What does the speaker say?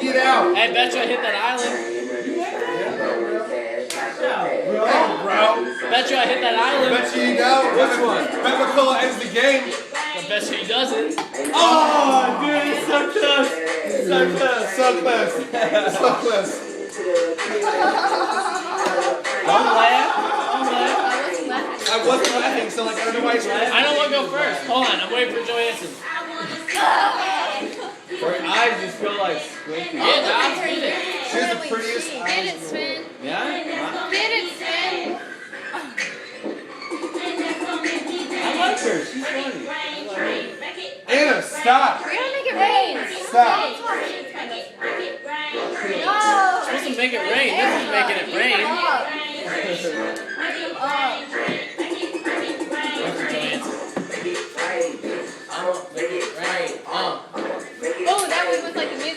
get out. Hey, betcha I hit that island. Bro. Betcha I hit that island. Bet you don't. Which one? Bet McCullough ends the game. I bet you he doesn't. Oh, dude, it's so close. So close. So close. So close. Don't laugh. Don't laugh. I wasn't laughing, so like I don't know why he's laughing. I don't want to go first. Hold on, I'm waiting for Johansson. Her eyes just feel like squinty. Yeah, Dobbs did it. She has the prettiest Get eyes. it, Sven. Yeah? Get it, Sven. I like her. She's funny. Anna, stop. We're gonna make it rain. Stop. No. Supposed to make it rain. This is making it rain. Oh, that one was like the music.